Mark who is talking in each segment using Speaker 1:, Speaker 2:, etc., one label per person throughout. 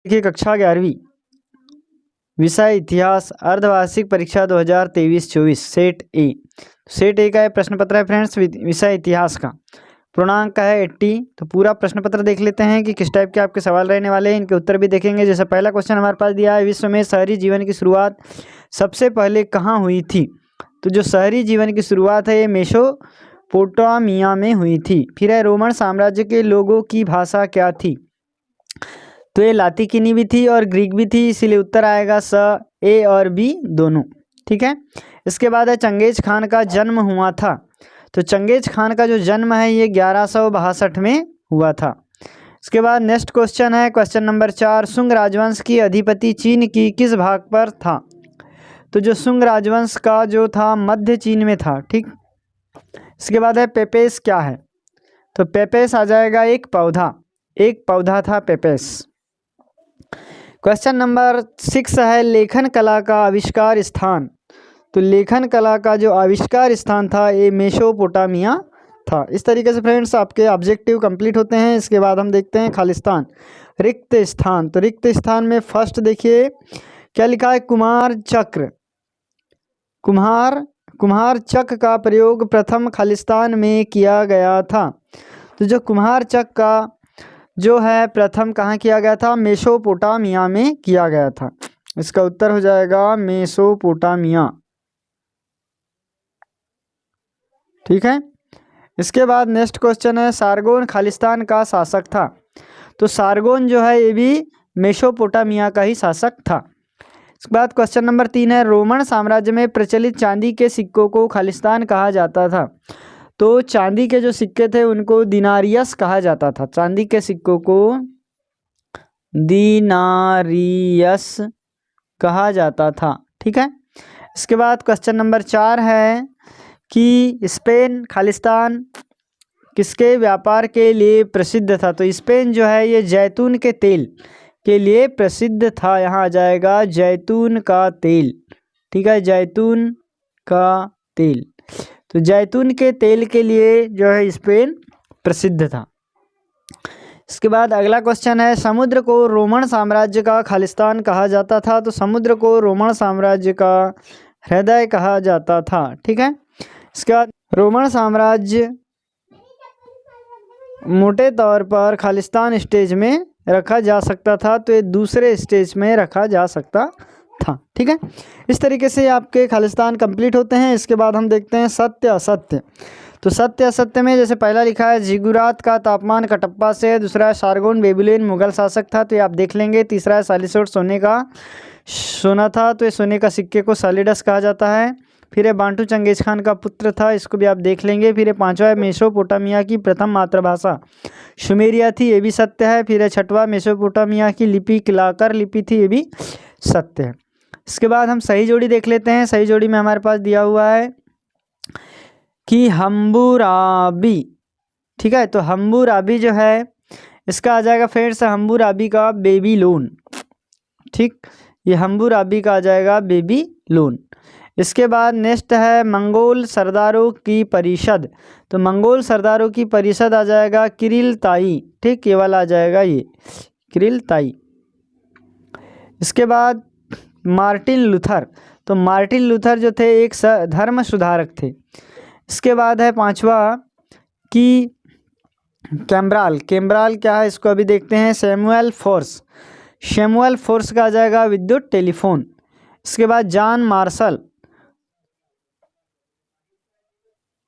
Speaker 1: देखिए कक्षा 11वीं विषय इतिहास अर्धवार्षिक परीक्षा 2023-24 सेट ए का ये प्रश्न पत्र है फ्रेंड्स। विषय इतिहास का पूर्णांक का है 80। तो पूरा प्रश्न पत्र देख लेते हैं कि किस टाइप के आपके सवाल रहने वाले हैं, इनके उत्तर भी देखेंगे। जैसे पहला क्वेश्चन हमारे पास दिया है, विश्व में शहरी जीवन की शुरुआत सबसे पहले कहाँ हुई थी? तो जो शहरी जीवन की शुरुआत है ये मेसोपोटामिया में हुई थी। फिर है, रोमन साम्राज्य के लोगों की भाषा क्या थी? तो ये लातिकीनी भी थी और ग्रीक भी थी, इसीलिए उत्तर आएगा स, ए और बी दोनों। ठीक है। इसके बाद है, चंगेज खान का जन्म हुआ था। तो चंगेज खान का जो जन्म है ये 1162 में हुआ था। इसके बाद नेक्स्ट क्वेश्चन है, क्वेश्चन नंबर 4, शुंग राजवंश की अधिपति चीन की किस भाग पर था? तो जो शुंग राजवंश का जो था मध्य चीन में था। ठीक। इसके बाद है, पेपेस क्या है? तो पेपेस आ जाएगा एक पौधा था पेपेस। क्वेश्चन नंबर 6 है, लेखन कला का आविष्कार स्थान। तो लेखन कला का जो आविष्कार स्थान था ये मेसोपोटामिया था। इस तरीके से फ्रेंड्स आपके ऑब्जेक्टिव कंप्लीट होते हैं। इसके बाद हम देखते हैं खालिस्तान, रिक्त स्थान। तो रिक्त स्थान में फर्स्ट देखिए क्या लिखा है, कुम्हार चक्र। कुम्हार चक्र का प्रयोग प्रथम खालिस्तान में किया गया था। तो जो कुम्हार चक्र का जो है प्रथम कहाँ किया गया था? मेसोपोटामिया में किया गया था। इसका उत्तर हो जाएगा मेसोपोटामिया। ठीक है। इसके बाद नेक्स्ट क्वेश्चन है, सारगोन खालिस्तान का शासक था। तो सारगोन जो है ये भी मेसोपोटामिया का ही शासक था। इसके बाद क्वेश्चन नंबर 3 है, रोमन साम्राज्य में प्रचलित चांदी के सिक्कों को खालिस्तान कहा जाता था। तो चांदी के जो सिक्के थे उनको दिनारियस कहा जाता था। चांदी के सिक्कों को दिनारियस कहा जाता था। ठीक है। इसके बाद क्वेश्चन नंबर 4 है कि स्पेन खालिस्तान किसके व्यापार के लिए प्रसिद्ध था? तो स्पेन जो है ये जैतून के तेल के लिए प्रसिद्ध था। यहाँ आ जाएगा जैतून का तेल। ठीक है, जैतून का तेल। तो जैतून के तेल के लिए जो है स्पेन प्रसिद्ध था। इसके बाद अगला क्वेश्चन है, समुद्र को रोमन साम्राज्य का खालिस्तान कहा जाता था। तो समुद्र को रोमन साम्राज्य का हृदय कहा जाता था। ठीक है। इसके बाद रोमन साम्राज्य मोटे तौर पर खालिस्तान स्टेज में रखा जा सकता था, तो ये दूसरे स्टेज में रखा जा सकता था। ठीक है। इस तरीके से आपके खालिस्तान कंप्लीट होते हैं। इसके बाद हम देखते हैं सत्य असत्य। तो सत्य असत्य में जैसे पहला लिखा है, जिगुरात का तापमान कटप्पा से है। दूसरा है, सारगोन बेबीलोन मुगल शासक था। तो ये आप देख लेंगे। तीसरा है, सालिसोट सोना था। तो ये सोने का सिक्के को सालिडस कहा जाता है। फिर है, बांटू चंगेज खान का पुत्र था। इसको भी आप देख लेंगे। फिर है, पांचवा है, मेसोपोटामिया की प्रथम मातृभाषा शुमेरिया थी। ये भी सत्य है। फिर है, छठवा, मेसोपोटामिया की लिपि किलाकर लिपि थी। ये भी सत्य है। इसके बाद हम सही जोड़ी देख लेते हैं। सही जोड़ी में हमारे पास दिया हुआ है कि हम्बुराबी। ठीक है। तो हम्बुराबी जो है इसका आ जाएगा फ्रेंड्स, हम्बुराबी का बेबीलोन। ठीक, ये हम्बुराबी का आ जाएगा बेबीलोन। इसके बाद नेक्स्ट है, मंगोल सरदारों की परिषद। तो मंगोल सरदारों की परिषद आ जाएगा किरिलताई। ठीक, ये वाला आ जाएगा ये किरिलताई। इसके बाद मार्टिन लूथर। तो मार्टिन लूथर जो थे एक धर्म सुधारक थे। इसके बाद है पांचवा कि कैम्ब्राल क्या है इसको अभी देखते हैं। सैमुअल फोर्स का आ जाएगा विद्युत टेलीफोन। इसके बाद जॉन मार्शल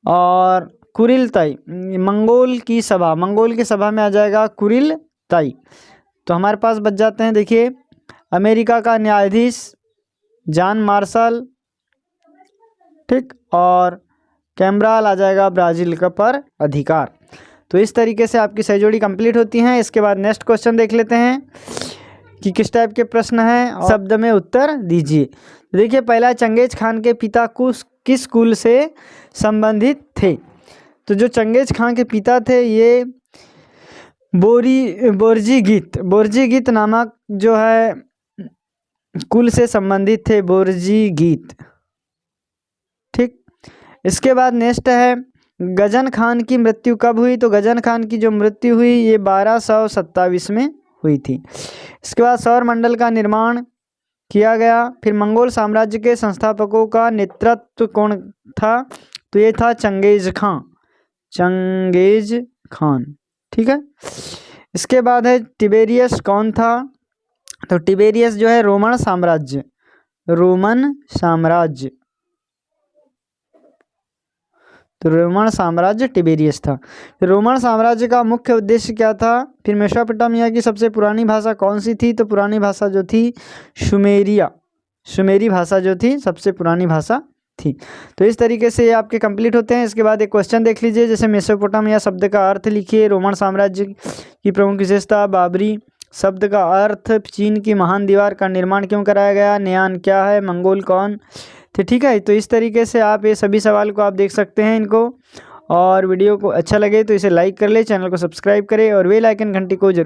Speaker 1: और कुरिलताई, मंगोल की सभा में आ जाएगा कुरिलताई। तो हमारे पास बच जाते हैं, देखिए, अमेरिका का न्यायाधीश जॉन मार्शल। ठीक, और कैम्ब्राल आ जाएगा ब्राज़ील का पर अधिकार। तो इस तरीके से आपकी सही जोड़ी कंप्लीट होती हैं। इसके बाद नेक्स्ट क्वेश्चन देख लेते हैं कि किस टाइप के प्रश्न हैं, शब्द में उत्तर दीजिए। देखिए पहला, चंगेज खान के पिता किस कुल से संबंधित थे? तो जो चंगेज खान के पिता थे ये बोरजीगीत नामक जो है कुल से संबंधित थे, बोरजीगीत। ठीक। इसके बाद नेक्स्ट है, गजन खान की मृत्यु कब हुई? तो गजन खान की जो मृत्यु हुई ये 1227 में हुई थी। इसके बाद सौर मंडल का निर्माण किया गया। फिर मंगोल साम्राज्य के संस्थापकों का नेतृत्व कौन था? तो ये था चंगेज खां, चंगेज खान, ठीक है। इसके बाद है टिबेरियस कौन था? तो टिबेरियस जो है रोमन साम्राज्य, रोमन साम्राज्य, तो रोमन साम्राज्य टिबेरियस था। रोमन साम्राज्य का मुख्य उद्देश्य क्या था? फिर मेसोपोटामिया की सबसे पुरानी भाषा कौन सी थी? तो पुरानी भाषा जो थी शुमेरिया, शुमेरी भाषा जो थी सबसे पुरानी भाषा थी। तो इस तरीके से ये आपके कंप्लीट होते हैं। इसके बाद एक क्वेश्चन देख लीजिए, जैसे मेसोपोटामिया शब्द का अर्थ लिखिए, रोमन साम्राज्य की प्रमुख विशेषता, बाबरी शब्द का अर्थ, चीन की महान दीवार का निर्माण क्यों कराया गया, न्यान क्या है, मंगोल कौन थे, ठीक है। तो इस तरीके से आप ये सभी सवाल को आप देख सकते हैं इनको। और वीडियो को अच्छा लगे तो इसे लाइक कर ले, चैनल को सब्सक्राइब करें और बेल आइकन घंटी को जरूर